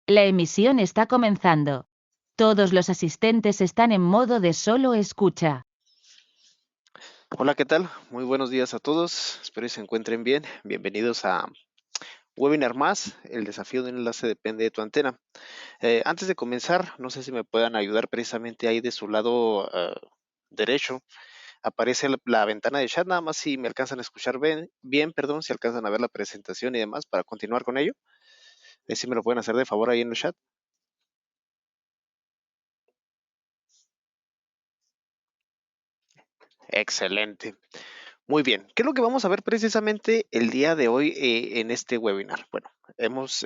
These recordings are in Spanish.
La emisión está comenzando. Todos los asistentes están en modo de solo escucha. Hola, ¿qué tal? Muy buenos días a todos. Espero que se encuentren bien. Bienvenidos a webinar más. El desafío de un enlace depende de tu antena. Antes de comenzar, no sé si me puedan ayudar precisamente ahí de su lado derecho. Aparece la ventana de chat, nada más si me alcanzan a escuchar bien, perdón, si alcanzan a ver la presentación y demás para continuar con ello. Si me lo pueden hacer de favor ahí en el chat. Excelente. Muy bien, ¿qué es lo que vamos a ver precisamente el día de hoy en este webinar? Bueno, hemos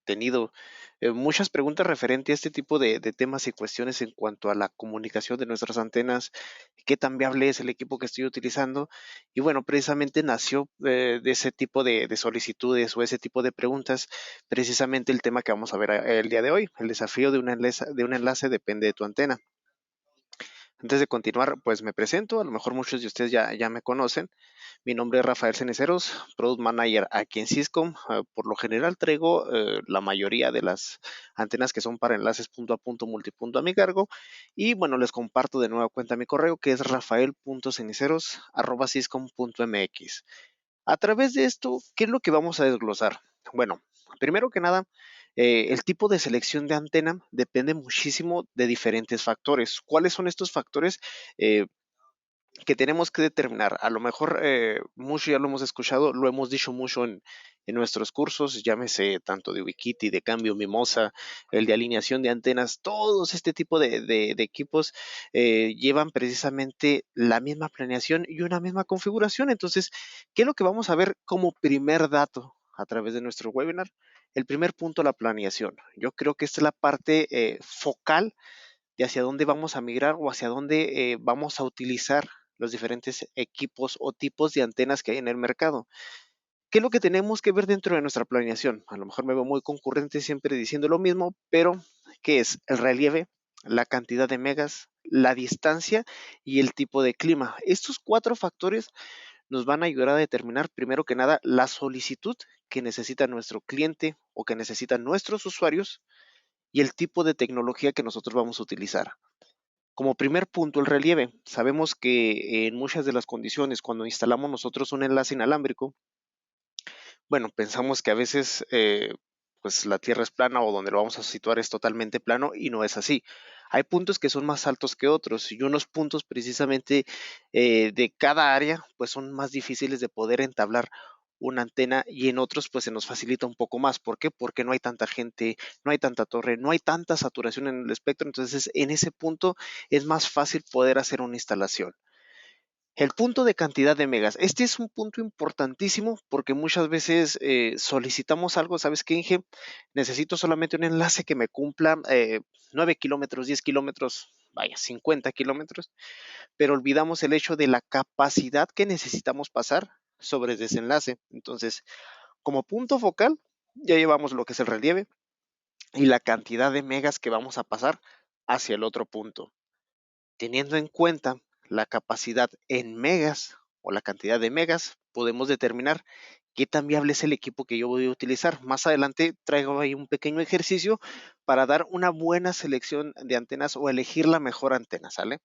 tenido muchas preguntas referentes a este tipo de temas y cuestiones en cuanto a la comunicación de nuestras antenas, qué tan viable es el equipo que estoy utilizando. Y bueno, precisamente nació de ese tipo de solicitudes o ese tipo de preguntas, precisamente el tema que vamos a ver el día de hoy. El desafío de un enlace depende de tu antena. Antes de continuar, pues me presento, a lo mejor muchos de ustedes ya me conocen. Mi nombre es Rafael Ceniceros, Product Manager aquí en Syscom. Por lo general traigo la mayoría de las antenas que son para enlaces punto a punto, multipunto a mi cargo. Y bueno, les comparto de nueva cuenta mi correo que es rafael.ceniceros@syscom.mx. A través de esto, ¿qué es lo que vamos a desglosar? Bueno, primero que nada, el tipo de selección de antena depende muchísimo de diferentes factores. ¿Cuáles son estos factores que tenemos que determinar? A lo mejor mucho ya lo hemos escuchado, lo hemos dicho mucho en nuestros cursos, llámese tanto de Ubiquiti, de cambio Mimosa, el de alineación de antenas, todos este tipo de equipos llevan precisamente la misma planeación y una misma configuración. Entonces, ¿qué es lo que vamos a ver como primer dato a través de nuestro webinar? El primer punto, la planeación. Yo creo que esta es la parte focal de hacia dónde vamos a migrar o hacia dónde vamos a utilizar los diferentes equipos o tipos de antenas que hay en el mercado. ¿Qué es lo que tenemos que ver dentro de nuestra planeación? A lo mejor me veo muy concurrente siempre diciendo lo mismo, pero ¿qué es? El relieve, la cantidad de megas, la distancia y el tipo de clima. Estos 4 factores nos van a ayudar a determinar, primero que nada, la solicitud que necesita nuestro cliente o que necesitan nuestros usuarios y el tipo de tecnología que nosotros vamos a utilizar. Como primer punto, el relieve. Sabemos que en muchas de las condiciones, cuando instalamos nosotros un enlace inalámbrico, bueno, pensamos que a veces pues la tierra es plana o donde lo vamos a situar es totalmente plano y no es así. Hay puntos que son más altos que otros y unos puntos precisamente de cada área pues son más difíciles de poder entablar una antena y en otros pues se nos facilita un poco más. ¿Por qué? Porque no hay tanta gente, no hay tanta torre, no hay tanta saturación en el espectro, entonces en ese punto es más fácil poder hacer una instalación. El punto de cantidad de megas. Este es un punto importantísimo porque muchas veces solicitamos algo, ¿sabes qué, Inge? Necesito solamente un enlace que me cumpla 9 kilómetros, 10 kilómetros, vaya, 50 kilómetros, pero olvidamos el hecho de la capacidad que necesitamos pasar sobre ese enlace. Entonces, como punto focal, ya llevamos lo que es el relieve y la cantidad de megas que vamos a pasar hacia el otro punto. Teniendo en cuenta la capacidad en megas o la cantidad de megas, podemos determinar qué tan viable es el equipo que yo voy a utilizar. Más adelante traigo ahí un pequeño ejercicio para dar una buena selección de antenas o elegir la mejor antena, ¿sale?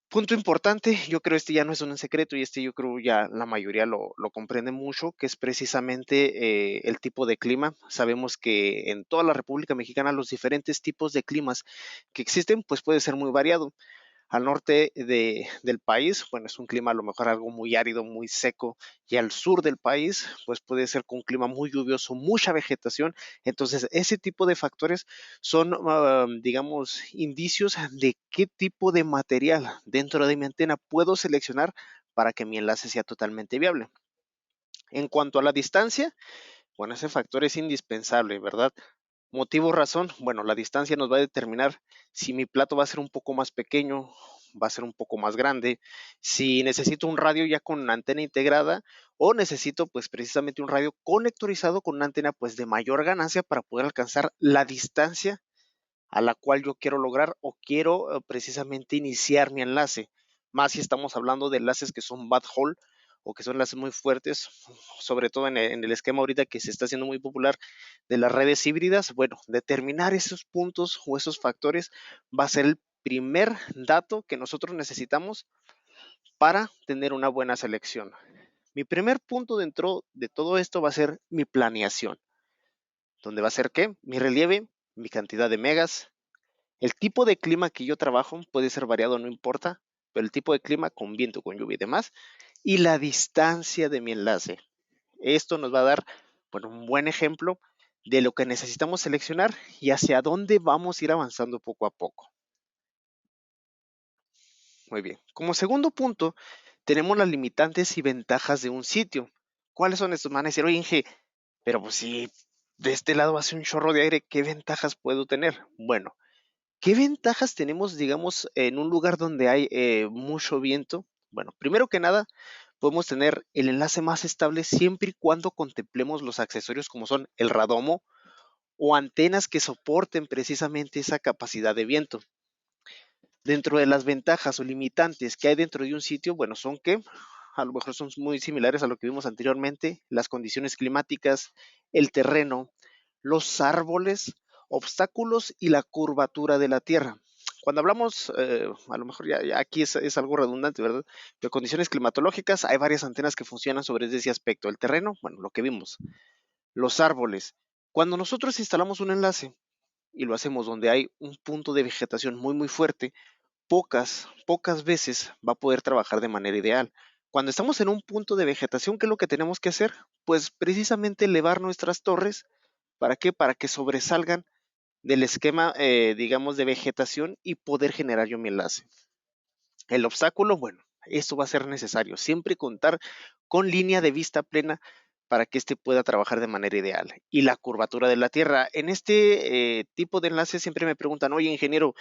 Punto importante, yo creo este ya no es un secreto y este yo creo ya la mayoría lo comprende mucho, que es precisamente el tipo de clima. Sabemos que en toda la República Mexicana los diferentes tipos de climas que existen pues puede ser muy variado. Al norte del país, bueno, es un clima a lo mejor algo muy árido, muy seco, y al sur del país, pues puede ser con un clima muy lluvioso, mucha vegetación. Entonces, ese tipo de factores son, digamos, indicios de qué tipo de material dentro de mi antena puedo seleccionar para que mi enlace sea totalmente viable. En cuanto a la distancia, bueno, ese factor es indispensable, ¿verdad? Motivo, razón, bueno, la distancia nos va a determinar si mi plato va a ser un poco más pequeño, va a ser un poco más grande, si necesito un radio ya con antena integrada o necesito pues precisamente un radio conectorizado con una antena pues de mayor ganancia para poder alcanzar la distancia a la cual yo quiero lograr o quiero precisamente iniciar mi enlace. Más si estamos hablando de enlaces que son backhaul o que son enlaces muy fuertes, sobre todo en el esquema ahorita que se está haciendo muy popular de las redes híbridas. Bueno, determinar esos puntos o esos factores va a ser el primer dato que nosotros necesitamos para tener una buena selección. Mi primer punto dentro de todo esto va a ser mi planeación, donde va a ser ¿qué? Mi relieve, mi cantidad de megas, el tipo de clima que yo trabajo puede ser variado, no importa, pero el tipo de clima con viento, con lluvia y demás, y la distancia de mi enlace. Esto nos va a dar, bueno, un buen ejemplo de lo que necesitamos seleccionar y hacia dónde vamos a ir avanzando poco a poco. Muy bien. Como segundo punto, tenemos las limitantes y ventajas de un sitio. ¿Cuáles son estos? Van a decir, oye, Inge, pero pues si de este lado hace un chorro de aire, ¿qué ventajas puedo tener? Bueno, ¿qué ventajas tenemos, digamos, en un lugar donde hay mucho viento? Bueno, primero que nada, podemos tener el enlace más estable siempre y cuando contemplemos los accesorios como son el radomo o antenas que soporten precisamente esa capacidad de viento. Dentro de las ventajas o limitantes que hay dentro de un sitio, bueno, son que a lo mejor son muy similares a lo que vimos anteriormente, las condiciones climáticas, el terreno, los árboles, obstáculos y la curvatura de la tierra. Cuando hablamos, a lo mejor ya aquí es algo redundante, ¿verdad? De condiciones climatológicas, hay varias antenas que funcionan sobre ese aspecto. El terreno, bueno, lo que vimos. Los árboles. Cuando nosotros instalamos un enlace y lo hacemos donde hay un punto de vegetación muy fuerte, pocas veces va a poder trabajar de manera ideal. Cuando estamos en un punto de vegetación, ¿qué es lo que tenemos que hacer? Pues precisamente elevar nuestras torres. ¿Para qué? Para que sobresalgan del esquema, digamos, de vegetación y poder generar yo mi enlace. El obstáculo, bueno, esto va a ser necesario. Siempre contar con línea de vista plena para que éste pueda trabajar de manera ideal. Y la curvatura de la Tierra. En este tipo de enlace siempre me preguntan, oye, ingeniero,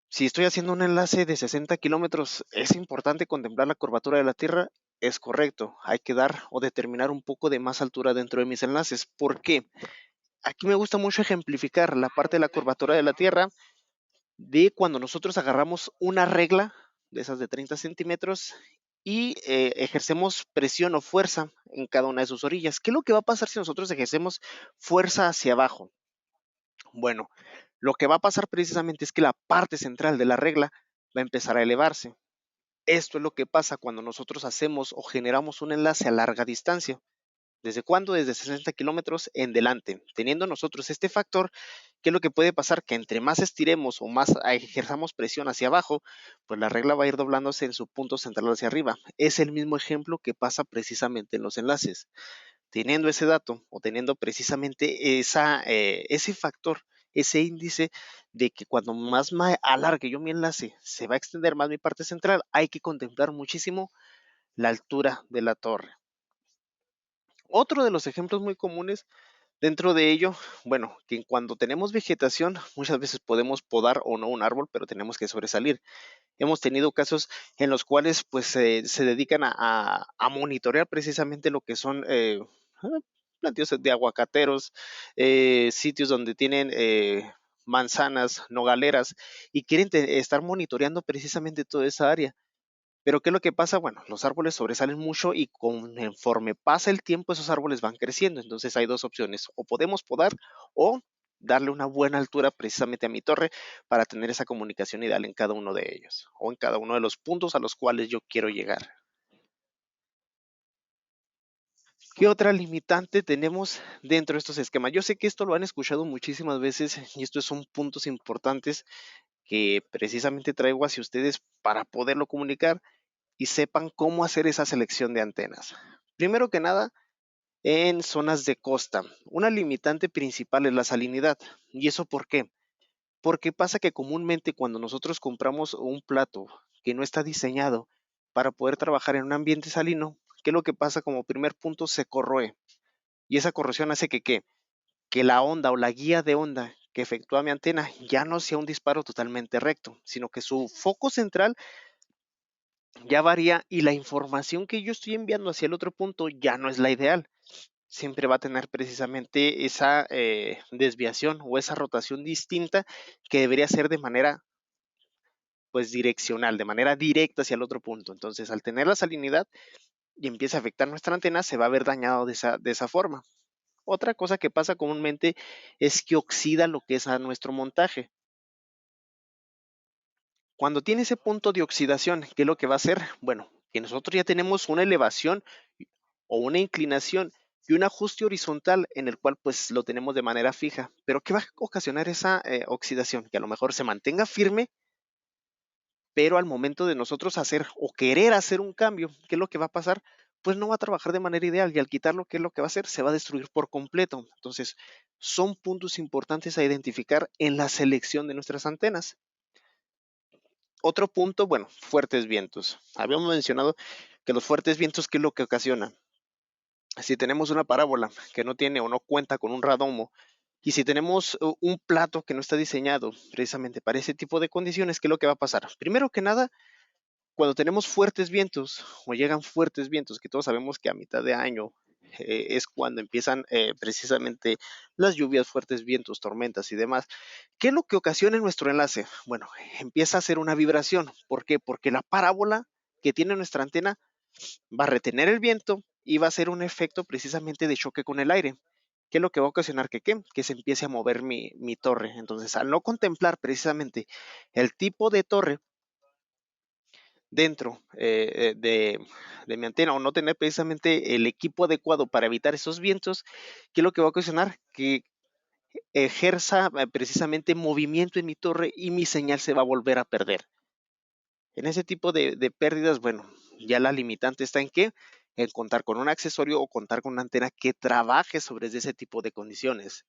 si estoy haciendo un enlace de 60 kilómetros, ¿es importante contemplar la curvatura de la Tierra? Es correcto, hay que dar o determinar un poco de más altura dentro de mis enlaces. ¿Por qué? Aquí me gusta mucho ejemplificar la parte de la curvatura de la Tierra de cuando nosotros agarramos una regla de esas de 30 centímetros y ejercemos presión o fuerza en cada una de sus orillas. ¿Qué es lo que va a pasar si nosotros ejercemos fuerza hacia abajo? Bueno, lo que va a pasar precisamente es que la parte central de la regla va a empezar a elevarse. Esto es lo que pasa cuando nosotros hacemos o generamos un enlace a larga distancia. ¿Desde cuándo? Desde 60 kilómetros en delante. Teniendo nosotros este factor, ¿qué es lo que puede pasar? Que entre más estiremos o más ejerzamos presión hacia abajo, pues la regla va a ir doblándose en su punto central hacia arriba. Es el mismo ejemplo que pasa precisamente en los enlaces. Teniendo ese dato o teniendo precisamente ese factor, ese índice de que cuando más me alargue yo mi enlace, se va a extender más mi parte central, hay que contemplar muchísimo la altura de la torre. Otro de los ejemplos muy comunes dentro de ello, bueno, que cuando tenemos vegetación, muchas veces podemos podar o no un árbol, pero tenemos que sobresalir. Hemos tenido casos en los cuales pues se dedican a monitorear precisamente lo que son plantíos de aguacateros, sitios donde tienen manzanas, nogaleras y quieren estar monitoreando precisamente toda esa área. Pero ¿qué es lo que pasa? Bueno, los árboles sobresalen mucho y conforme pasa el tiempo esos árboles van creciendo. Entonces hay dos opciones, o podemos podar o darle una buena altura precisamente a mi torre para tener esa comunicación ideal en cada uno de ellos o en cada uno de los puntos a los cuales yo quiero llegar. ¿Qué otra limitante tenemos dentro de estos esquemas? Yo sé que esto lo han escuchado muchísimas veces y estos son puntos importantes que precisamente traigo hacia ustedes para poderlo comunicar y sepan cómo hacer esa selección de antenas. Primero que nada, en zonas de costa, una limitante principal es la salinidad. ¿Y eso por qué? Porque pasa que comúnmente cuando nosotros compramos un plato que no está diseñado para poder trabajar en un ambiente salino, ¿qué es lo que pasa como primer punto? Se corroe. Y esa corrosión hace que, ¿qué? Que la onda o la guía de onda que efectúa mi antena ya no sea un disparo totalmente recto, sino que su foco central ya varía y la información que yo estoy enviando hacia el otro punto ya no es la ideal. Siempre va a tener precisamente esa desviación o esa rotación distinta que debería ser de manera pues direccional, de manera directa hacia el otro punto. Entonces, al tener la salinidad, y empiece a afectar nuestra antena, se va a ver dañado de esa forma. Otra cosa que pasa comúnmente es que oxida lo que es a nuestro montaje. Cuando tiene ese punto de oxidación, ¿qué es lo que va a hacer? Bueno, que nosotros ya tenemos una elevación o una inclinación y un ajuste horizontal en el cual pues lo tenemos de manera fija. Pero ¿qué va a ocasionar esa oxidación? Que a lo mejor se mantenga firme, pero al momento de nosotros hacer o querer hacer un cambio, ¿qué es lo que va a pasar? Pues no va a trabajar de manera ideal y al quitarlo, ¿qué es lo que va a hacer? Se va a destruir por completo. Entonces, son puntos importantes a identificar en la selección de nuestras antenas. Otro punto, bueno, fuertes vientos. Habíamos mencionado que los fuertes vientos, ¿qué es lo que ocasiona? Si tenemos una parábola que no tiene o no cuenta con un radomo, y si tenemos un plato que no está diseñado precisamente para ese tipo de condiciones, ¿qué es lo que va a pasar? Primero que nada, cuando tenemos fuertes vientos o llegan fuertes vientos, que todos sabemos que a mitad de año es cuando empiezan precisamente las lluvias, fuertes vientos, tormentas y demás. ¿Qué es lo que ocasiona en nuestro enlace? Bueno, empieza a hacer una vibración. ¿Por qué? Porque la parábola que tiene nuestra antena va a retener el viento y va a hacer un efecto precisamente de choque con el aire. ¿Qué es lo que va a ocasionar? Que se empiece a mover mi torre. Entonces, al no contemplar precisamente el tipo de torre dentro de mi antena o no tener precisamente el equipo adecuado para evitar esos vientos, ¿qué es lo que va a ocasionar? Que ejerza precisamente movimiento en mi torre y mi señal se va a volver a perder. En ese tipo de pérdidas, bueno, ya la limitante está en qué? En contar con un accesorio o contar con una antena que trabaje sobre ese tipo de condiciones.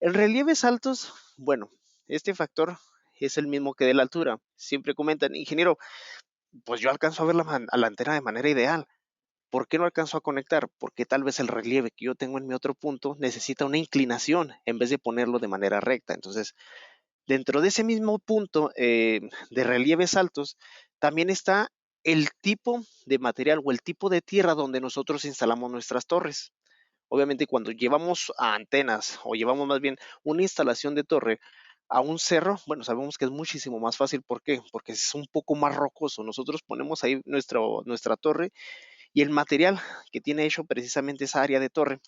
En relieves altos, bueno, este factor es el mismo que de la altura. Siempre comentan, ingeniero, pues yo alcanzo a ver a la antena de manera ideal. ¿Por qué no alcanzo a conectar? Porque tal vez el relieve que yo tengo en mi otro punto necesita una inclinación en vez de ponerlo de manera recta. Entonces, dentro de ese mismo punto de relieves altos, también está el tipo de material o el tipo de tierra donde nosotros instalamos nuestras torres. Obviamente cuando llevamos a antenas o llevamos más bien una instalación de torre a un cerro, bueno, sabemos que es muchísimo más fácil. ¿Por qué? Porque es un poco más rocoso. Nosotros ponemos ahí nuestra torre y el material que tiene hecho precisamente esa área de torre,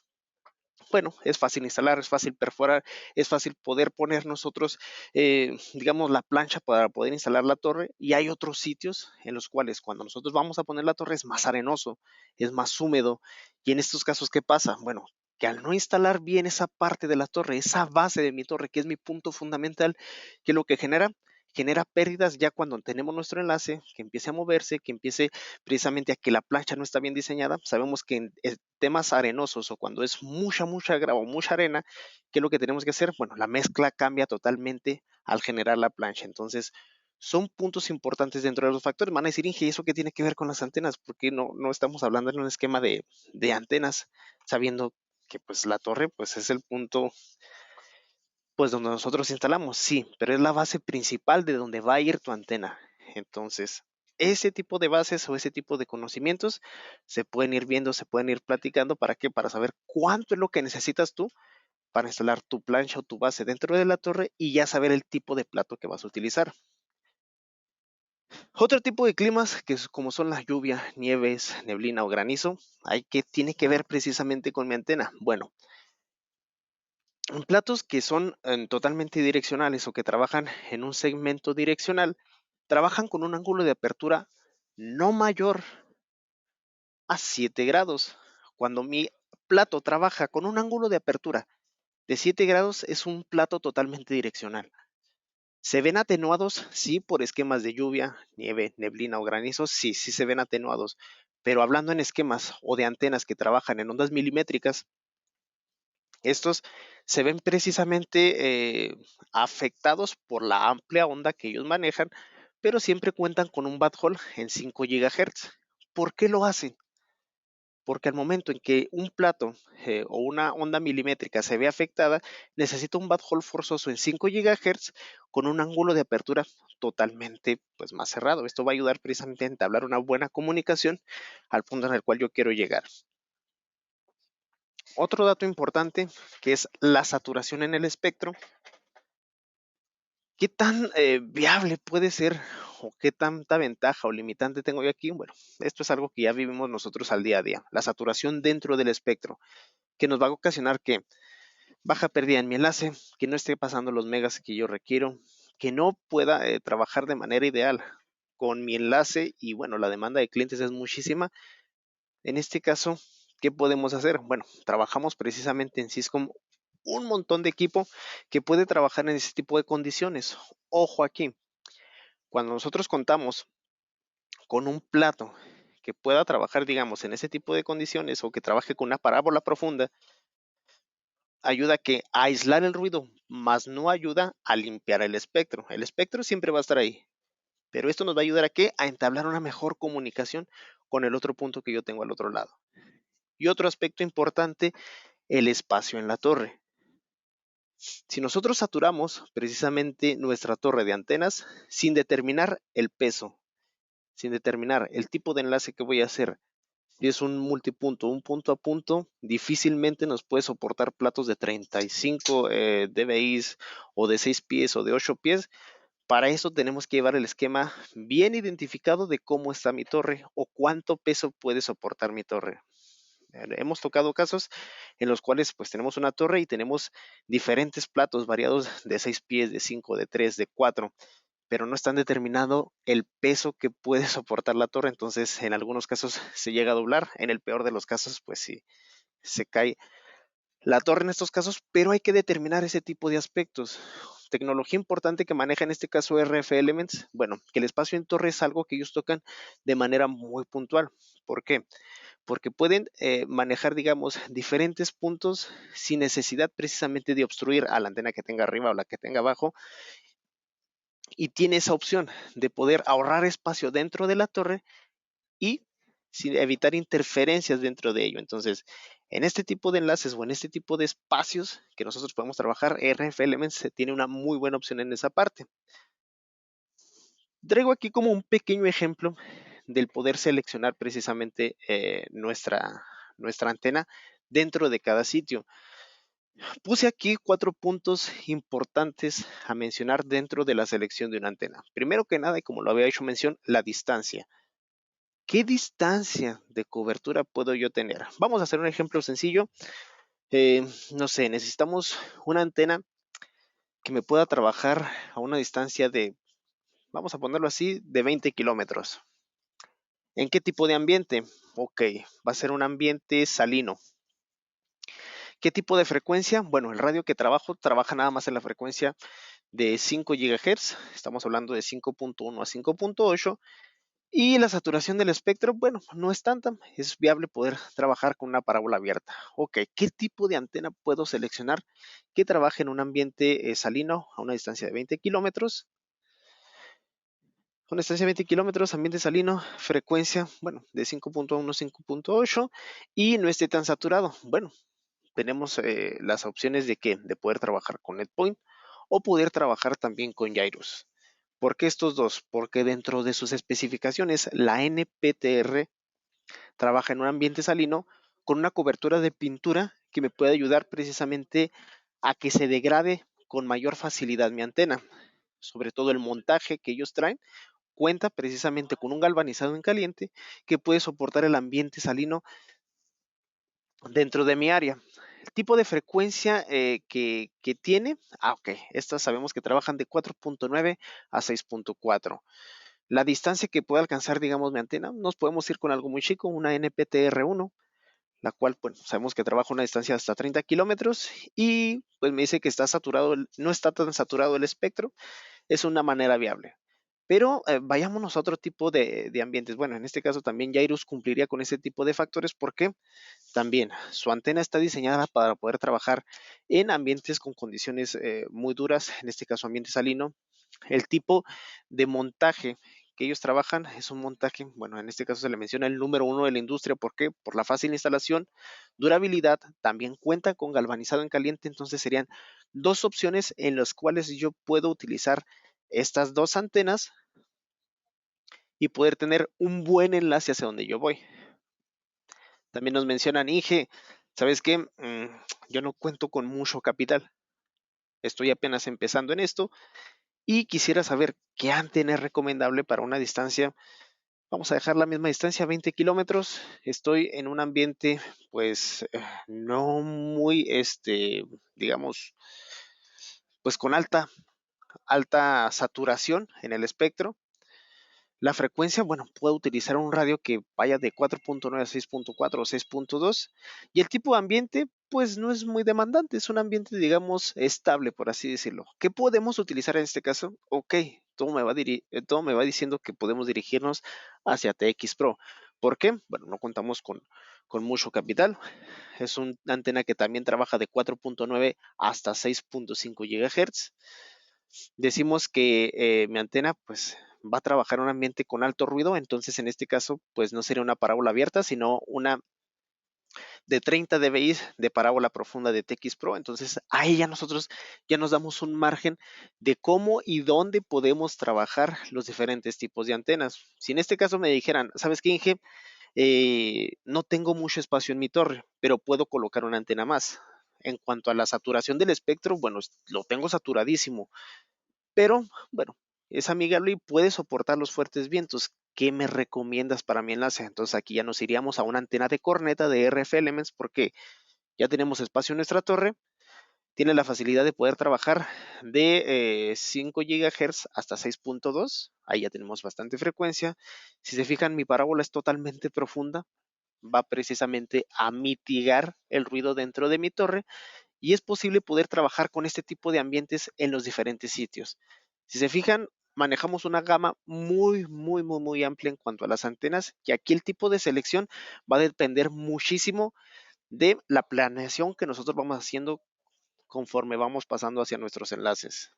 bueno, es fácil instalar, es fácil perforar, es fácil poder poner nosotros, digamos, la plancha para poder instalar la torre. Y hay otros sitios en los cuales cuando nosotros vamos a poner la torre es más arenoso, es más húmedo. Y en estos casos, ¿qué pasa? Bueno, que al no instalar bien esa parte de la torre, esa base de mi torre, que es mi punto fundamental, ¿qué es lo que genera? Genera pérdidas ya cuando tenemos nuestro enlace, que empiece a moverse, que empiece precisamente a que la plancha no está bien diseñada. Sabemos que en temas arenosos o cuando es mucha grava o mucha arena, ¿qué es lo que tenemos que hacer? Bueno, la mezcla cambia totalmente al generar la plancha. Entonces, son puntos importantes dentro de los factores. Van a decir, Inge, ¿y eso qué tiene que ver con las antenas? Porque no estamos hablando en un esquema de antenas, sabiendo que pues la torre pues es el punto pues donde nosotros instalamos, sí, pero es la base principal de donde va a ir tu antena. Entonces, ese tipo de bases o ese tipo de conocimientos se pueden ir viendo, se pueden ir platicando. ¿Para qué? Para saber cuánto es lo que necesitas tú para instalar tu plancha o tu base dentro de la torre y ya saber el tipo de plato que vas a utilizar. Otro tipo de climas que como son la lluvia, nieves, neblina o granizo, tiene que ver precisamente con mi antena. Bueno, en platos que son totalmente direccionales o que trabajan en un segmento direccional, trabajan con un ángulo de apertura no mayor a 7 grados. Cuando mi plato trabaja con un ángulo de apertura de 7 grados, es un plato totalmente direccional. ¿Se ven atenuados? Sí, por esquemas de lluvia, nieve, neblina o granizo, sí, sí se ven atenuados. Pero hablando en esquemas o de antenas que trabajan en ondas milimétricas, estos se ven precisamente afectados por la amplia onda que ellos manejan, pero siempre cuentan con un backhaul en 5 GHz. ¿Por qué lo hacen? Porque al momento en que un plato o una onda milimétrica se ve afectada, necesita un backhaul forzoso en 5 GHz con un ángulo de apertura totalmente pues, más cerrado. Esto va a ayudar precisamente a entablar una buena comunicación al punto en el cual yo quiero llegar. Otro dato importante que es la saturación en el espectro. ¿Qué tan viable puede ser o qué tanta ventaja o limitante tengo yo aquí? Bueno, esto es algo que ya vivimos nosotros al día a día. La saturación dentro del espectro, que nos va a ocasionar que baja pérdida en mi enlace, que no esté pasando los megas que yo requiero, que no pueda trabajar de manera ideal con mi enlace y bueno, la demanda de clientes es muchísima. En este caso, ¿qué podemos hacer? Bueno, trabajamos precisamente en Syscom un montón de equipo que puede trabajar en ese tipo de condiciones. Ojo aquí, cuando nosotros contamos con un plato que pueda trabajar, digamos, en ese tipo de condiciones o que trabaje con una parábola profunda, ayuda a aislar el ruido, más no ayuda a limpiar el espectro. El espectro siempre va a estar ahí, pero esto nos va a ayudar a entablar una mejor comunicación con el otro punto que yo tengo al otro lado. Y otro aspecto importante, el espacio en la torre. Si nosotros saturamos precisamente nuestra torre de antenas sin determinar el peso, sin determinar el tipo de enlace que voy a hacer, si es un multipunto, un punto a punto, difícilmente nos puede soportar platos de 35 dBIs o de 6 pies o de 8 pies. Para eso tenemos que llevar el esquema bien identificado de cómo está mi torre o cuánto peso puede soportar mi torre. Hemos tocado casos en los cuales pues tenemos una torre y tenemos diferentes platos variados de 6 pies, de 5, de 3, de 4, pero no están determinado el peso que puede soportar la torre, entonces en algunos casos se llega a doblar, en el peor de los casos pues sí, se cae la torre en estos casos, pero hay que determinar ese tipo de aspectos. Tecnología importante que maneja en este caso RF Elements, bueno, que el espacio en torre es algo que ellos tocan de manera muy puntual. ¿Por qué? Porque pueden manejar, digamos, diferentes puntos sin necesidad precisamente de obstruir a la antena que tenga arriba o la que tenga abajo, y tiene esa opción de poder ahorrar espacio dentro de la torre y sin evitar interferencias dentro de ello. Entonces, en este tipo de enlaces o en este tipo de espacios que nosotros podemos trabajar, RF Elements tiene una muy buena opción en esa parte. Traigo aquí como un pequeño ejemplo del poder seleccionar precisamente nuestra antena dentro de cada sitio. Puse aquí 4 puntos importantes a mencionar dentro de la selección de una antena. Primero que nada, y como lo había hecho mención, la distancia. ¿Qué distancia de cobertura puedo yo tener? Vamos a hacer un ejemplo sencillo. No sé, necesitamos una antena que me pueda trabajar a una distancia de, vamos a ponerlo así, de 20 kilómetros. ¿En qué tipo de ambiente? Ok, va a ser un ambiente salino. ¿Qué tipo de frecuencia? Bueno, el radio que trabaja nada más en la frecuencia de 5 GHz. Estamos hablando de 5.1 a 5.8. Y la saturación del espectro, bueno, no es tanta, es viable poder trabajar con una parábola abierta. Ok, ¿qué tipo de antena puedo seleccionar que trabaje en un ambiente salino a una distancia de 20 kilómetros? Una distancia de 20 kilómetros, ambiente salino, frecuencia, bueno, de 5.1 a 5.8 y no esté tan saturado. Bueno, tenemos las opciones de que de poder trabajar con NetPoint o poder trabajar también con Jairus. ¿Por qué estos dos? Porque dentro de sus especificaciones, la NPTR trabaja en un ambiente salino con una cobertura de pintura que me puede ayudar precisamente a que se degrade con mayor facilidad mi antena. Sobre todo el montaje que ellos traen cuenta precisamente con un galvanizado en caliente que puede soportar el ambiente salino dentro de mi área. El tipo de frecuencia que tiene, ok, estas sabemos que trabajan de 4.9 a 6.4. La distancia que puede alcanzar, digamos, mi antena, nos podemos ir con algo muy chico, una NPTR1, la cual, pues, sabemos que trabaja una distancia hasta 30 kilómetros y pues me dice que está saturado, no está tan saturado el espectro, es una manera viable. Pero vayámonos a otro tipo de ambientes. Bueno, en este caso también Jairus cumpliría con ese tipo de factores porque también su antena está diseñada para poder trabajar en ambientes con condiciones muy duras, en este caso ambiente salino. El tipo de montaje que ellos trabajan es un montaje, bueno, en este caso se le menciona el número uno de la industria, ¿por qué? Por la fácil instalación, durabilidad, también cuenta con galvanizado en caliente, entonces serían dos opciones en las cuales yo puedo utilizar estas dos antenas y poder tener un buen enlace hacia donde yo voy. También nos mencionan, Inge, ¿sabes qué? Yo no cuento con mucho capital, estoy apenas empezando en esto y quisiera saber qué antena es recomendable para una distancia. Vamos a dejar la misma distancia, 20 kilómetros. Estoy en un ambiente, pues, no muy, digamos, pues con alta saturación en el espectro. La frecuencia, bueno, puedo utilizar un radio que vaya de 4.9 a 6.4 o 6.2 y el tipo de ambiente, pues no es muy demandante, es un ambiente, digamos, estable, por así decirlo. ¿Qué podemos utilizar en este caso? Ok, todo me va diciendo que podemos dirigirnos hacia TX Pro. ¿Por qué? Bueno, no contamos con mucho capital. Es una antena que también trabaja de 4.9 hasta 6.5 GHz. Decimos que mi antena pues va a trabajar en un ambiente con alto ruido, entonces en este caso pues no sería una parábola abierta, sino una de 30 dBi de parábola profunda de TX Pro, entonces ahí ya nosotros ya nos damos un margen de cómo y dónde podemos trabajar los diferentes tipos de antenas. Si en este caso me dijeran, ¿sabes qué, Inge? No tengo mucho espacio en mi torre, pero puedo colocar una antena más. En cuanto a la saturación del espectro, bueno, lo tengo saturadísimo, pero bueno, es amigable y puede soportar los fuertes vientos. ¿Qué me recomiendas para mi enlace? Entonces aquí ya nos iríamos a una antena de corneta de RF Elements porque ya tenemos espacio en nuestra torre, tiene la facilidad de poder trabajar de 5 GHz hasta 6.2, ahí ya tenemos bastante frecuencia. Si se fijan, mi parábola es totalmente profunda, va precisamente a mitigar el ruido dentro de mi torre y es posible poder trabajar con este tipo de ambientes en los diferentes sitios. Si se fijan, manejamos una gama muy amplia en cuanto a las antenas y aquí el tipo de selección va a depender muchísimo de la planeación que nosotros vamos haciendo conforme vamos pasando hacia nuestros enlaces.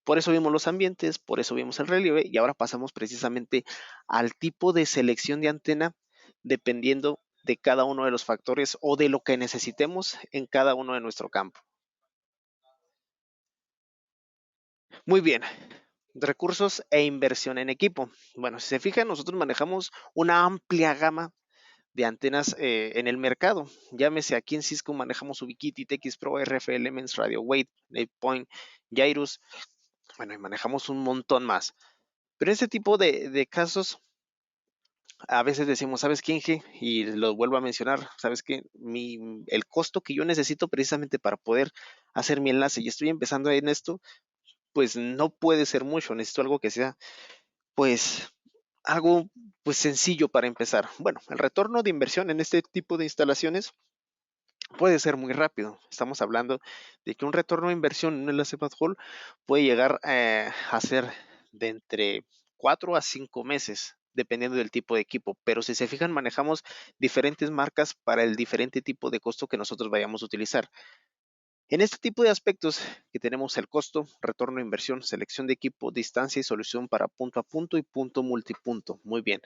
Por eso vimos los ambientes, por eso vimos el relieve y ahora pasamos precisamente al tipo de selección de antena dependiendo de cada uno de los factores o de lo que necesitemos en cada uno de nuestro campo. Muy bien, recursos e inversión en equipo. Bueno, si se fijan, nosotros manejamos una amplia gama de antenas en el mercado. Llámese aquí en Cisco manejamos Ubiquiti, TX Pro, RF Elements, Radio Wave, NatePoint, Jairus. Bueno, y manejamos un montón más. Pero en este tipo de casos, a veces decimos, ¿sabes qué, Inge? Y lo vuelvo a mencionar, ¿sabes qué? El costo que yo necesito precisamente para poder hacer mi enlace y estoy empezando en esto, pues no puede ser mucho. Necesito algo que sea, pues, algo pues sencillo para empezar. Bueno, el retorno de inversión en este tipo de instalaciones puede ser muy rápido. Estamos hablando de que un retorno de inversión en un enlace backhaul puede llegar a ser de entre 4 a 5 meses, dependiendo del tipo de equipo. Pero si se fijan, manejamos diferentes marcas para el diferente tipo de costo que nosotros vayamos a utilizar. En este tipo de aspectos que tenemos el costo, retorno de inversión, selección de equipo, distancia y solución para punto a punto y punto multipunto. Muy bien.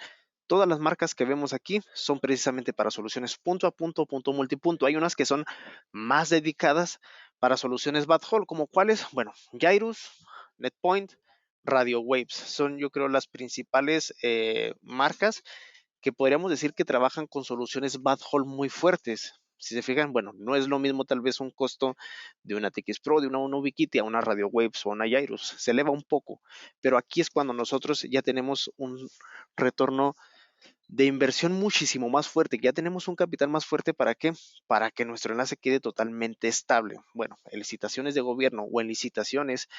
Todas las marcas que vemos aquí son precisamente para soluciones punto a punto, punto multipunto. Hay unas que son más dedicadas para soluciones backhaul, como cuáles, bueno, Jairus, NetPoint, Radio Waves. Son yo creo las principales marcas que podríamos decir que trabajan con soluciones backhaul muy fuertes. Si se fijan, bueno, no es lo mismo tal vez un costo de una TX Pro, de una Ubiquiti a una Radio Waves o una Jairus. Se eleva un poco, pero aquí es cuando nosotros ya tenemos un retorno de inversión muchísimo más fuerte, que ya tenemos un capital más fuerte. ¿Para qué? Para que nuestro enlace quede totalmente estable. Bueno, en licitaciones de gobierno o en licitaciones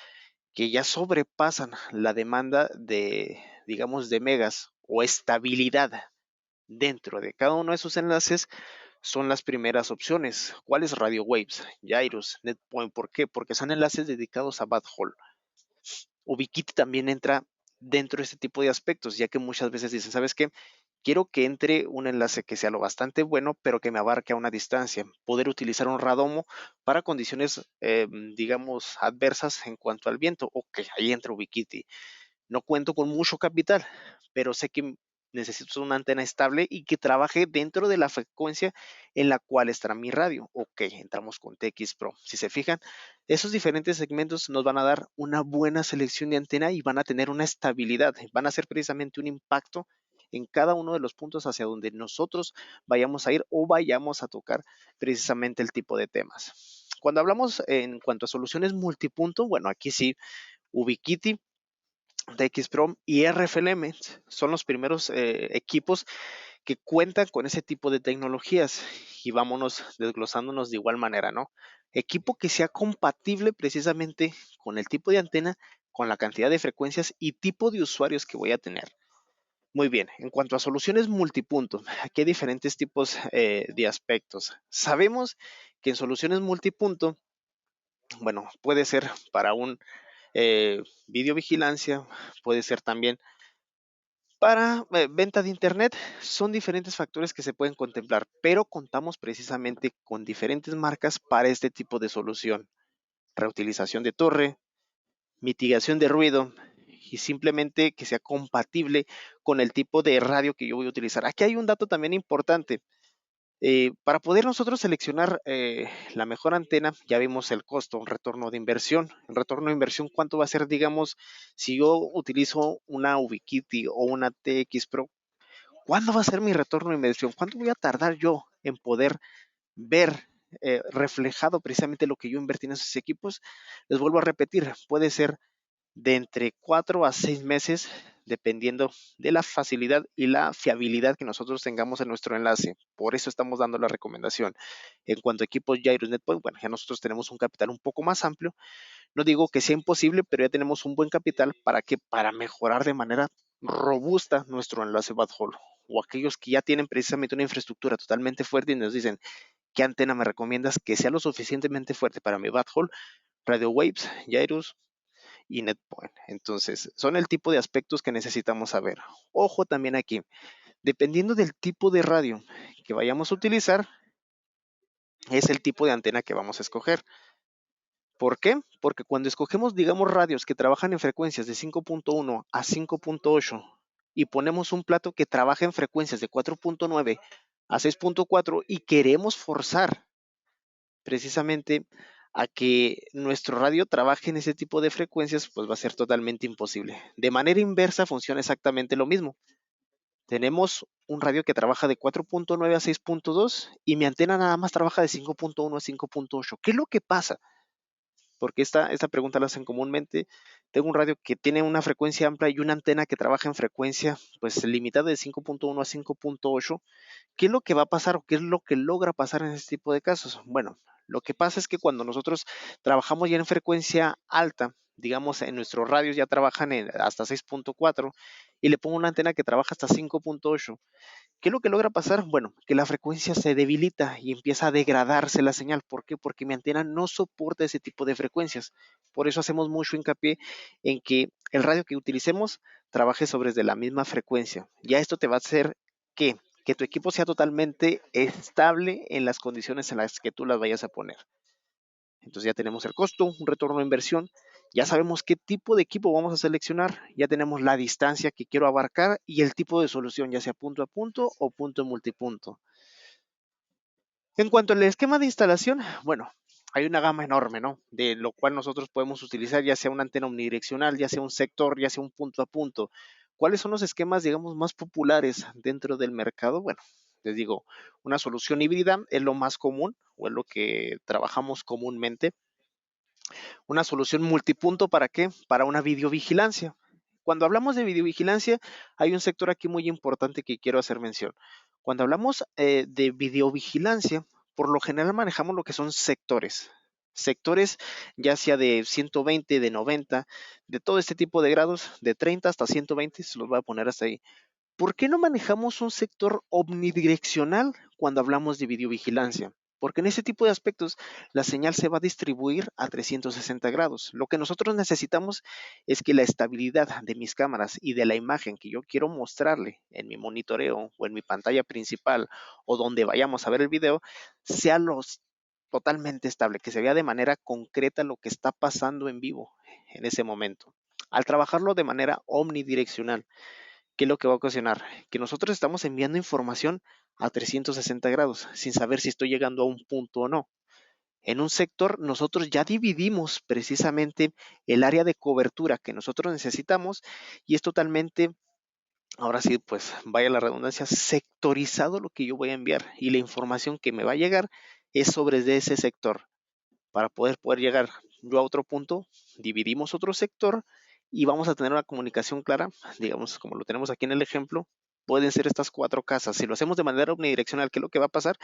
que ya sobrepasan la demanda de, digamos, de megas o estabilidad dentro de cada uno de sus enlaces, son las primeras opciones. ¿Cuáles? Radio Waves, Jairus, NetPoint. ¿Por qué? Porque son enlaces dedicados a backhaul. Ubiquiti también entra dentro de este tipo de aspectos, ya que muchas veces dicen, ¿sabes qué? Quiero que entre un enlace que sea lo bastante bueno, pero que me abarque a una distancia. Poder utilizar un radomo para condiciones, digamos, adversas en cuanto al viento. Ok, ahí entra Ubiquiti. No cuento con mucho capital, pero sé que necesito una antena estable y que trabaje dentro de la frecuencia en la cual estará mi radio. Ok, entramos con TX Pro. Si se fijan, esos diferentes segmentos nos van a dar una buena selección de antena y van a tener una estabilidad. Van a ser precisamente un impacto en cada uno de los puntos hacia donde nosotros vayamos a ir o vayamos a tocar precisamente el tipo de temas. Cuando hablamos en cuanto a soluciones multipunto, bueno, aquí sí, Ubiquiti TX Pro y RFLM son los primeros equipos que cuentan con ese tipo de tecnologías y vámonos desglosándonos de igual manera, ¿no? Equipo que sea compatible precisamente con el tipo de antena, con la cantidad de frecuencias y tipo de usuarios que voy a tener. Muy bien, en cuanto a soluciones multipunto, aquí hay diferentes tipos de aspectos. Sabemos que en soluciones multipunto, bueno, puede ser para un videovigilancia, puede ser también para venta de Internet. Son diferentes factores que se pueden contemplar, pero contamos precisamente con diferentes marcas para este tipo de solución. Reutilización de torre, mitigación de ruido y simplemente que sea compatible con el tipo de radio que yo voy a utilizar. Aquí hay un dato también importante. Para poder nosotros seleccionar la mejor antena, ya vimos el costo, un retorno de inversión. El retorno de inversión, ¿cuánto va a ser, digamos, si yo utilizo una Ubiquiti o una TX Pro? ¿Cuándo va a ser mi retorno de inversión? ¿Cuánto voy a tardar yo en poder ver reflejado precisamente lo que yo invertí en esos equipos? Les vuelvo a repetir, puede ser de entre 4 a 6 meses, dependiendo de la facilidad y la fiabilidad que nosotros tengamos en nuestro enlace. Por eso estamos dando la recomendación. En cuanto a equipos Jairus Netpoint, bueno, ya nosotros tenemos un capital un poco más amplio. No digo que sea imposible, pero ya tenemos un buen capital para mejorar de manera robusta nuestro enlace backhaul. O aquellos que ya tienen precisamente una infraestructura totalmente fuerte y nos dicen, ¿qué antena me recomiendas que sea lo suficientemente fuerte para mi backhaul? Radio Waves, Jairus y Netpoint. Entonces, son el tipo de aspectos que necesitamos saber. Ojo también aquí, dependiendo del tipo de radio que vayamos a utilizar, es el tipo de antena que vamos a escoger. ¿Por qué? Porque cuando escogemos, digamos, radios que trabajan en frecuencias de 5.1 a 5.8 y ponemos un plato que trabaja en frecuencias de 4.9 a 6.4 y queremos forzar precisamente a que nuestro radio trabaje en ese tipo de frecuencias, pues va a ser totalmente imposible. De manera inversa funciona exactamente lo mismo. Tenemos un radio que trabaja de 4.9 a 6.2 y mi antena nada más trabaja de 5.1 a 5.8. ¿Qué es lo que pasa? Porque esta pregunta la hacen comúnmente. Tengo un radio que tiene una frecuencia amplia y una antena que trabaja en frecuencia pues limitada de 5.1 a 5.8. ¿Qué es lo que va a pasar o qué es lo que logra pasar en este tipo de casos? Bueno, lo que pasa es que cuando nosotros trabajamos ya en frecuencia alta, digamos en nuestros radios ya trabajan hasta 6.4 y le pongo una antena que trabaja hasta 5.8. ¿Qué es lo que logra pasar? Bueno, que la frecuencia se debilita y empieza a degradarse la señal. ¿Por qué? Porque mi antena no soporta ese tipo de frecuencias. Por eso hacemos mucho hincapié en que el radio que utilicemos trabaje sobre de la misma frecuencia. Ya esto te va a hacer que tu equipo sea totalmente estable en las condiciones en las que tú las vayas a poner. Entonces ya tenemos el costo, un retorno de inversión, ya sabemos qué tipo de equipo vamos a seleccionar, ya tenemos la distancia que quiero abarcar y el tipo de solución, ya sea punto a punto o punto multipunto. En cuanto al esquema de instalación, bueno, hay una gama enorme, ¿no? De lo cual nosotros podemos utilizar ya sea una antena omnidireccional, ya sea un sector, ya sea un punto a punto. ¿Cuáles son los esquemas, digamos, más populares dentro del mercado? Bueno, les digo, una solución híbrida es lo más común o es lo que trabajamos comúnmente. Una solución multipunto, ¿para qué? Para una videovigilancia. Cuando hablamos de videovigilancia, hay un sector aquí muy importante que quiero hacer mención. Cuando hablamos de videovigilancia, por lo general manejamos lo que son sectores. Sectores ya sea de 120, de 90, de todo este tipo de grados, de 30 hasta 120, se los voy a poner hasta ahí. ¿Por qué no manejamos un sector omnidireccional cuando hablamos de videovigilancia? Porque en ese tipo de aspectos la señal se va a distribuir a 360 grados. Lo que nosotros necesitamos es que la estabilidad de mis cámaras y de la imagen que yo quiero mostrarle en mi monitoreo o en mi pantalla principal o donde vayamos a ver el video sea totalmente estable, que se vea de manera concreta lo que está pasando en vivo en ese momento. Al trabajarlo de manera omnidireccional, ¿qué es lo que va a ocasionar? Que nosotros estamos enviando información a 360 grados sin saber si estoy llegando a un punto o no. En un sector nosotros ya dividimos precisamente el área de cobertura que nosotros necesitamos y es totalmente, ahora sí, pues vaya la redundancia, sectorizado lo que yo voy a enviar y la información que me va a llegar es sobre de ese sector. Para poder llegar yo a otro punto, dividimos otro sector y vamos a tener una comunicación clara, digamos, como lo tenemos aquí en el ejemplo, pueden ser estas 4 casas. Si lo hacemos de manera omnidireccional, ¿qué es lo que va a pasar?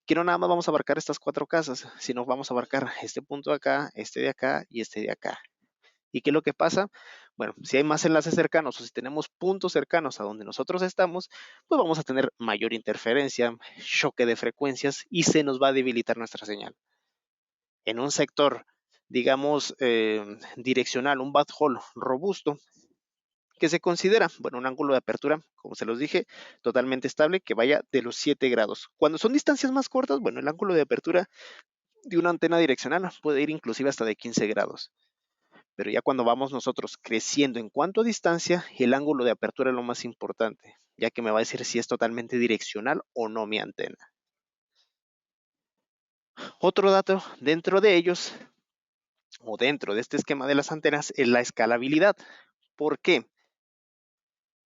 Que no nada más vamos a abarcar estas 4 casas, sino vamos a abarcar este punto de acá, este de acá y este de acá. ¿Y qué es lo que pasa? Bueno, si hay más enlaces cercanos o si tenemos puntos cercanos a donde nosotros estamos, pues vamos a tener mayor interferencia, choque de frecuencias y se nos va a debilitar nuestra señal. En un sector, digamos, direccional, un backhaul robusto, que se considera, bueno, un ángulo de apertura, como se los dije, totalmente estable, que vaya de los 7 grados. Cuando son distancias más cortas, bueno, el ángulo de apertura de una antena direccional puede ir inclusive hasta de 15 grados. Pero ya cuando vamos nosotros creciendo en cuanto a distancia, el ángulo de apertura es lo más importante, ya que me va a decir si es totalmente direccional o no mi antena. Otro dato dentro de ellos, o dentro de este esquema de las antenas, es la escalabilidad. ¿Por qué?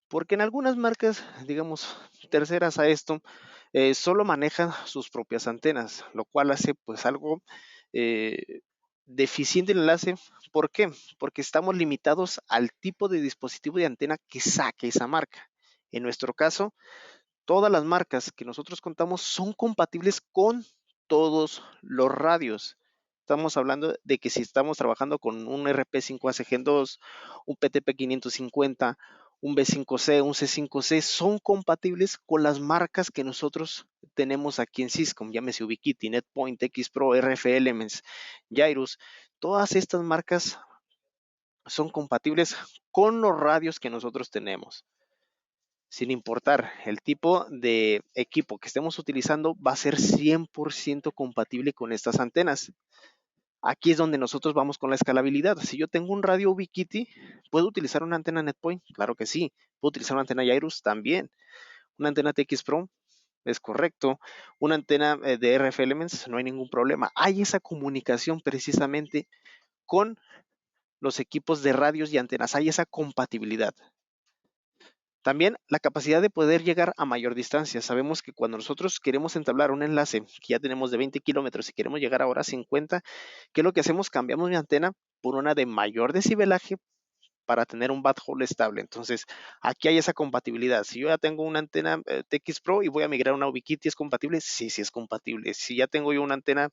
Porque en algunas marcas, digamos, terceras a esto, solo manejan sus propias antenas, lo cual hace pues algo eh, deficiente el enlace. ¿Por qué? Porque estamos limitados al tipo de dispositivo de antena que saque esa marca. En nuestro caso, todas las marcas que nosotros contamos son compatibles con todos los radios. Estamos hablando de que si estamos trabajando con un RP5AC Gen 2, un PTP 550, un B5C, un C5C, son compatibles con las marcas que nosotros tenemos aquí en Syscom, llámese Ubiquiti, NetPoint, XPro, RF Elements, Jairus. Todas estas marcas son compatibles con los radios que nosotros tenemos. Sin importar el tipo de equipo que estemos utilizando, va a ser 100% compatible con estas antenas. Aquí es donde nosotros vamos con la escalabilidad. Si yo tengo un radio Ubiquiti, ¿puedo utilizar una antena NetPoint? Claro que sí. ¿Puedo utilizar una antena Jairus? También. ¿Una antena TX Pro? Es correcto. Una antena de RF Elements, no hay ningún problema. Hay esa comunicación precisamente con los equipos de radios y antenas. Hay esa compatibilidad. También la capacidad de poder llegar a mayor distancia. Sabemos que cuando nosotros queremos entablar un enlace que ya tenemos de 20 kilómetros y queremos llegar ahora a 50, ¿qué es lo que hacemos? Cambiamos mi antena por una de mayor decibelaje para tener un backhaul estable. Entonces, aquí hay esa compatibilidad. Si yo ya tengo una antena TX Pro y voy a migrar a una Ubiquiti, ¿es compatible? Sí, sí es compatible. Si ya tengo yo una antena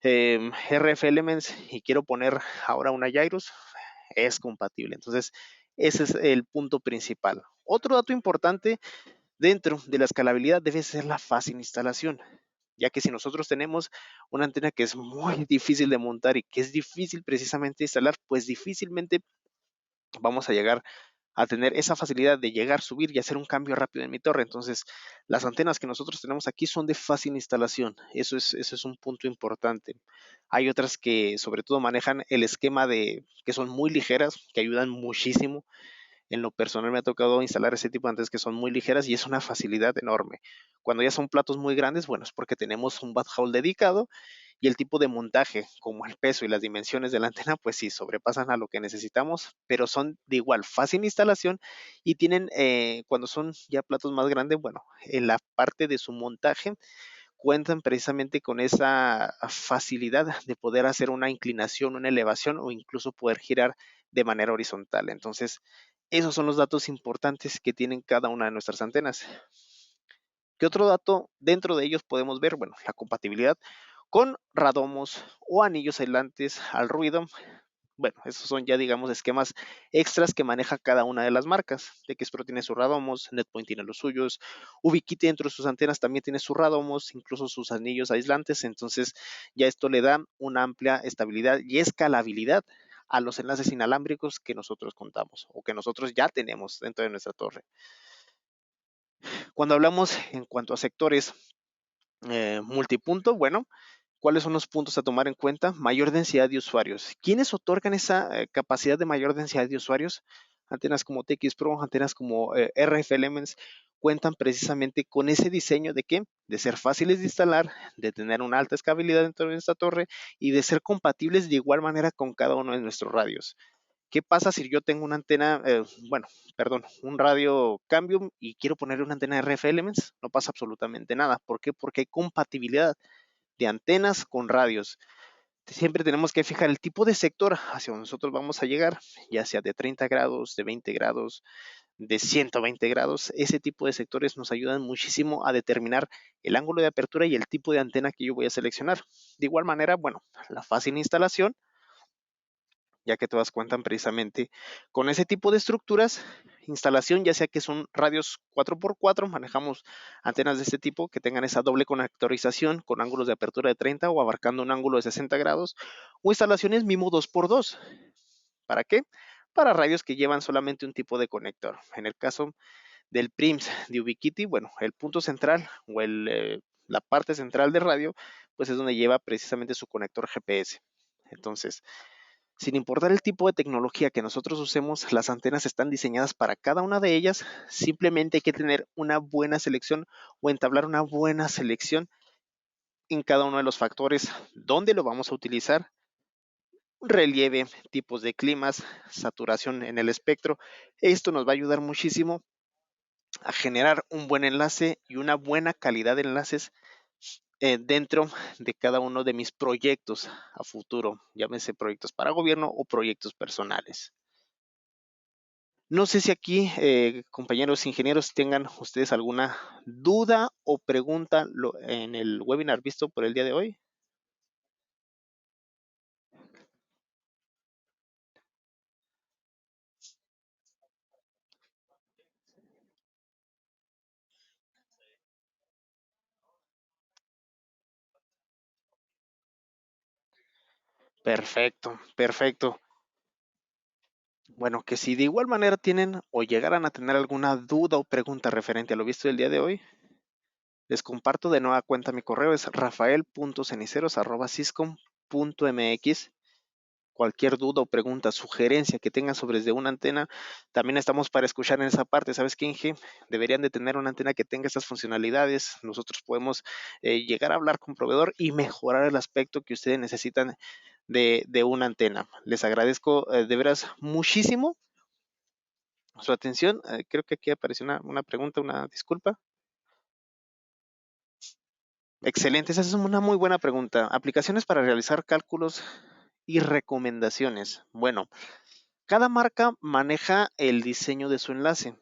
RF Elements y quiero poner ahora una Jairus, es compatible. Entonces, ese es el punto principal. Otro dato importante dentro de la escalabilidad debe ser la fácil instalación, ya que si nosotros tenemos una antena que es muy difícil de montar y que es difícil precisamente instalar, pues difícilmente vamos a llegar a tener esa facilidad de llegar, subir y hacer un cambio rápido en mi torre. Entonces, las antenas que nosotros tenemos aquí son de fácil instalación. Eso es un punto importante. Hay otras que sobre todo manejan el esquema de que son muy ligeras, que ayudan muchísimo. En lo personal me ha tocado instalar ese tipo de antenas que son muy ligeras y es una facilidad enorme. Cuando ya son platos muy grandes, bueno, es porque tenemos un backhaul dedicado y el tipo de montaje, como el peso y las dimensiones de la antena, pues sí, sobrepasan a lo que necesitamos, pero son de igual fácil instalación y tienen, cuando son ya platos más grandes, bueno, en la parte de su montaje cuentan precisamente con esa facilidad de poder hacer una inclinación, una elevación o incluso poder girar de manera horizontal. Entonces, esos son los datos importantes que tienen cada una de nuestras antenas. ¿Qué otro dato dentro de ellos podemos ver? Bueno, la compatibilidad con radomos o anillos aislantes al ruido. Bueno, esos son ya, digamos, esquemas extras que maneja cada una de las marcas. TXPro tiene sus radomos, NetPoint tiene los suyos, Ubiquiti dentro de sus antenas también tiene sus radomos, incluso sus anillos aislantes. Entonces, ya esto le da una amplia estabilidad y escalabilidad a los enlaces inalámbricos que nosotros contamos o que nosotros ya tenemos dentro de nuestra torre. Cuando hablamos en cuanto a sectores multipunto, bueno, ¿cuáles son los puntos a tomar en cuenta? Mayor densidad de usuarios. ¿Quiénes otorgan esa capacidad de mayor densidad de usuarios? Antenas como TX Pro, antenas como RF Elements cuentan precisamente con ese diseño de qué? De ser fáciles de instalar, de tener una alta escalabilidad dentro de esta torre y de ser compatibles de igual manera con cada uno de nuestros radios. ¿Qué pasa si yo tengo una antena, un radio Cambium y quiero ponerle una antena RF Elements? No pasa absolutamente nada. ¿Por qué? Porque hay compatibilidad de antenas con radios. Siempre tenemos que fijar el tipo de sector hacia donde nosotros vamos a llegar, ya sea de 30 grados, de 20 grados, de 120 grados. Ese tipo de sectores nos ayudan muchísimo a determinar el ángulo de apertura y el tipo de antena que yo voy a seleccionar. De igual manera, bueno, la fácil instalación, ya que todas cuentan precisamente con ese tipo de estructuras. Instalación, ya sea que son radios 4x4, manejamos antenas de este tipo que tengan esa doble conectorización con ángulos de apertura de 30 o abarcando un ángulo de 60 grados, o instalaciones MIMO 2x2. ¿Para qué? Para radios que llevan solamente un tipo de conector. En el caso del PRIMS de Ubiquiti, bueno, el punto central o la parte central de radio, pues es donde lleva precisamente su conector GPS. Entonces, sin importar el tipo de tecnología que nosotros usemos, las antenas están diseñadas para cada una de ellas. Simplemente hay que tener una buena selección o entablar una buena selección en cada uno de los factores, dónde lo vamos a utilizar, relieve, tipos de climas, saturación en el espectro. Esto nos va a ayudar muchísimo a generar un buen enlace y una buena calidad de enlaces dentro de cada uno de mis proyectos a futuro, llámese proyectos para gobierno o proyectos personales. No sé si aquí, compañeros ingenieros, tengan ustedes alguna duda o pregunta en el webinar visto por el día de hoy. Perfecto, perfecto. Bueno, que si de igual manera tienen o llegaran a tener alguna duda o pregunta referente a lo visto el día de hoy, les comparto de nueva cuenta mi correo, es rafael.ceniceros@syscom.mx. Cualquier duda o pregunta, sugerencia que tengan sobre de una antena, también estamos para escuchar en esa parte. ¿Sabes qué, Inge? Deberían de tener una antena que tenga estas funcionalidades. Nosotros podemos llegar a hablar con proveedor y mejorar el aspecto que ustedes necesitan de una antena. Les agradezco de veras muchísimo su atención. Creo que aquí apareció una pregunta, una disculpa. Excelente, esa es una muy buena pregunta. Aplicaciones para realizar cálculos y recomendaciones. Bueno, cada marca maneja el diseño de su enlace.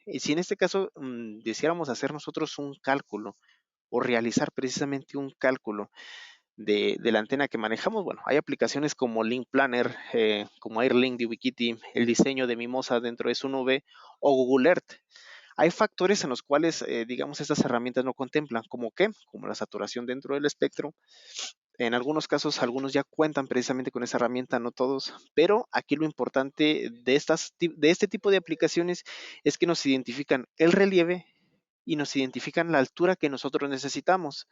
Y si en este caso deseáramos hacer nosotros un cálculo o realizar precisamente un cálculo de la antena que manejamos, bueno, hay aplicaciones como Link Planner, como AirLink de Ubiquiti, el diseño de Mimosa dentro de su nube o Google Earth. Hay factores en los cuales, digamos, estas herramientas no contemplan, como qué, como la saturación dentro del espectro. En algunos casos, algunos ya cuentan precisamente con esa herramienta, no todos, pero aquí lo importante de este tipo de aplicaciones es que nos identifican el relieve y nos identifican la altura que nosotros necesitamos.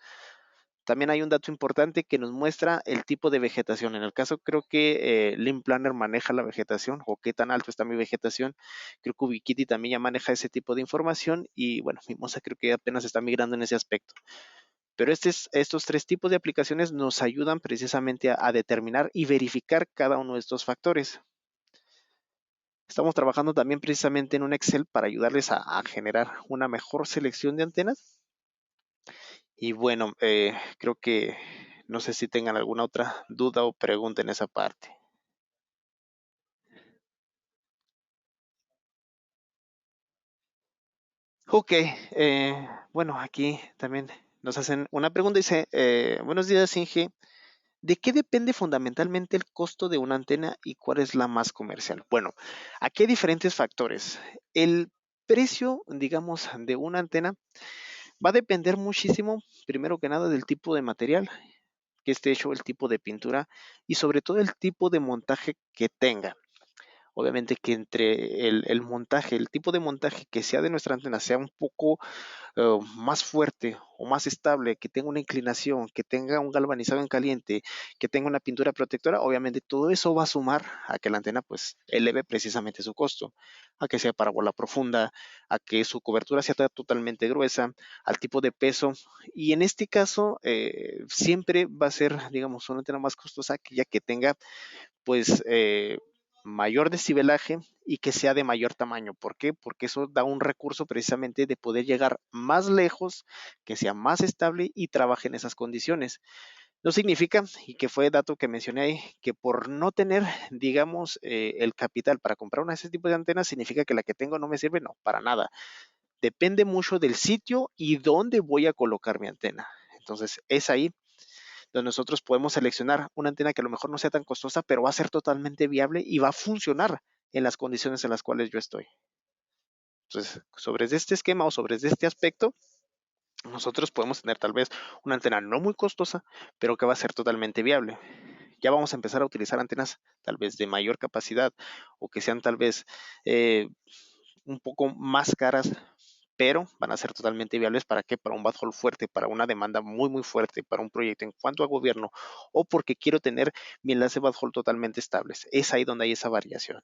También hay un dato importante que nos muestra el tipo de vegetación. En el caso, creo que Lean Planner maneja la vegetación o qué tan alto está mi vegetación. Creo que Ubiquiti también ya maneja ese tipo de información y bueno, Mimosa creo que apenas está migrando en ese aspecto. Pero estos tres tipos de aplicaciones nos ayudan precisamente a determinar y verificar cada uno de estos factores. Estamos trabajando también precisamente en un Excel para ayudarles a generar una mejor selección de antenas. Y bueno, creo que no sé si tengan alguna otra duda o pregunta en esa parte. Ok, bueno, aquí también nos hacen una pregunta. Dice, buenos días, Inge. ¿De qué depende fundamentalmente el costo de una antena y cuál es la más comercial? Bueno, aquí hay diferentes factores. El precio, digamos, de una antena va a depender muchísimo, primero que nada, del tipo de material que esté hecho, el tipo de pintura y sobre todo el tipo de montaje que tenga. Obviamente que entre el montaje, el tipo de montaje que sea de nuestra antena sea un poco más fuerte o más estable, que tenga una inclinación, que tenga un galvanizado en caliente, que tenga una pintura protectora, obviamente todo eso va a sumar a que la antena pues eleve precisamente su costo, a que sea parábola profunda, a que su cobertura sea totalmente gruesa, al tipo de peso y en este caso siempre va a ser digamos una antena más costosa aquella que tenga pues mayor decibelaje y que sea de mayor tamaño. ¿Por qué? Porque eso da un recurso precisamente de poder llegar más lejos, que sea más estable y trabaje en esas condiciones. No significa, y que fue dato que mencioné ahí, que por no tener, digamos, el capital para comprar una de ese tipo de antenas, significa que la que tengo no me sirve, no, para nada. Depende mucho del sitio y dónde voy a colocar mi antena. Entonces, es ahí donde nosotros podemos seleccionar una antena que a lo mejor no sea tan costosa, pero va a ser totalmente viable y va a funcionar en las condiciones en las cuales yo estoy. Entonces, sobre este esquema o sobre este aspecto, nosotros podemos tener tal vez una antena no muy costosa, pero que va a ser totalmente viable. Ya vamos a empezar a utilizar antenas tal vez de mayor capacidad o que sean tal vez un poco más caras, pero van a ser totalmente viables. ¿Para qué? Para un backhaul fuerte, para una demanda muy, muy fuerte, para un proyecto en cuanto a gobierno o porque quiero tener mi enlace backhaul totalmente estables. Es ahí donde hay esa variación.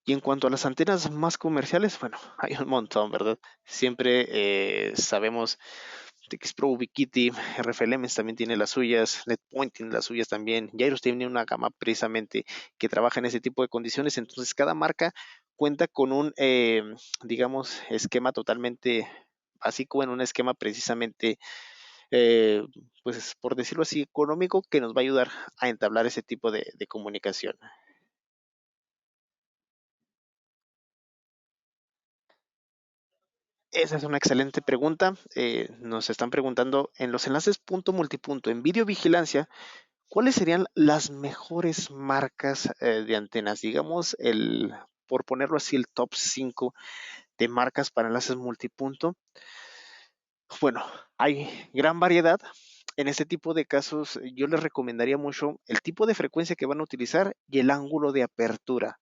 Y en cuanto a las antenas más comerciales, bueno, hay un montón, ¿verdad? Siempre sabemos TX Pro, Ubiquiti, RFLMs también tiene las suyas, NetPoint tiene las suyas también, Jairus tiene una gama precisamente que trabaja en ese tipo de condiciones, entonces cada marca cuenta con un, digamos, esquema totalmente básico, en un esquema precisamente, eh, pues por decirlo así, económico, que nos va a ayudar a entablar ese tipo de comunicación. Esa es una excelente pregunta. Nos están preguntando en los enlaces punto multipunto en videovigilancia, ¿cuáles serían las mejores marcas de antenas? Digamos, por ponerlo así, el top 5 de marcas para enlaces multipunto. Bueno, hay gran variedad. En este tipo de casos, yo les recomendaría mucho el tipo de frecuencia que van a utilizar y el ángulo de apertura.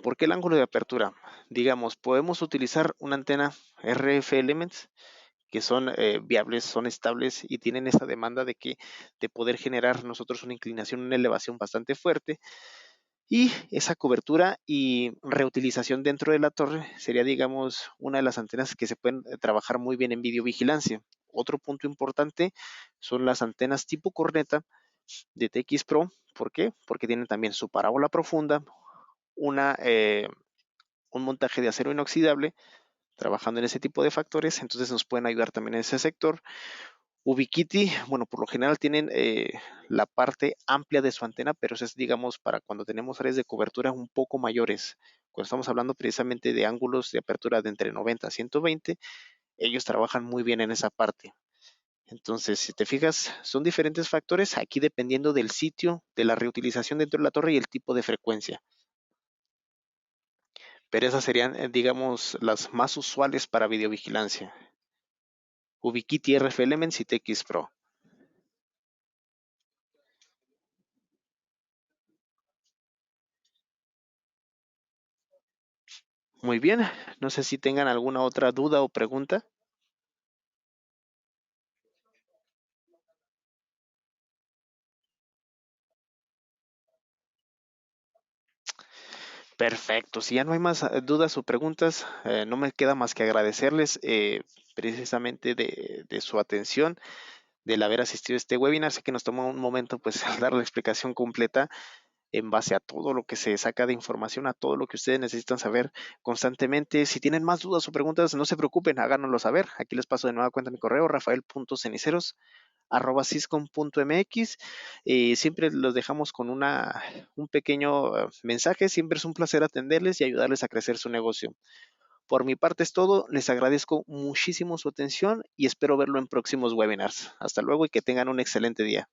¿Por qué el ángulo de apertura? Digamos, podemos utilizar una antena RF Elements que son viables, son estables y tienen esa demanda de poder generar nosotros una inclinación, una elevación bastante fuerte, y esa cobertura y reutilización dentro de la torre sería, digamos, una de las antenas que se pueden trabajar muy bien en videovigilancia. Otro punto importante son las antenas tipo corneta de TX Pro. ¿Por qué? Porque tienen también su parábola profunda, una, un montaje de acero inoxidable, trabajando en ese tipo de factores, entonces nos pueden ayudar también en ese sector. Ubiquiti, bueno, por lo general tienen la parte amplia de su antena, pero eso es, digamos, para cuando tenemos áreas de cobertura un poco mayores. Cuando estamos hablando precisamente de ángulos de apertura de entre 90 a 120, ellos trabajan muy bien en esa parte. Entonces, si te fijas, son diferentes factores aquí dependiendo del sitio, de la reutilización dentro de la torre y el tipo de frecuencia. Pero esas serían, digamos, las más usuales para videovigilancia. Ubiquiti RF Elements y TX Pro. Muy bien, no sé si tengan alguna otra duda o pregunta. Perfecto, si ya no hay más dudas o preguntas, no me queda más que agradecerles precisamente de su atención, del haber asistido a este webinar. Sé que nos tomó un momento pues dar la explicación completa en base a todo lo que se saca de información, a todo lo que ustedes necesitan saber constantemente. Si tienen más dudas o preguntas, no se preocupen, háganoslo saber. Aquí les paso de nueva cuenta mi correo, rafael.ceniceros@syscom.mx. Siempre los dejamos con un pequeño mensaje. Siempre es un placer atenderles y ayudarles a crecer su negocio. Por mi parte es todo. Les agradezco muchísimo su atención y espero verlo en próximos webinars. Hasta luego y que tengan un excelente día.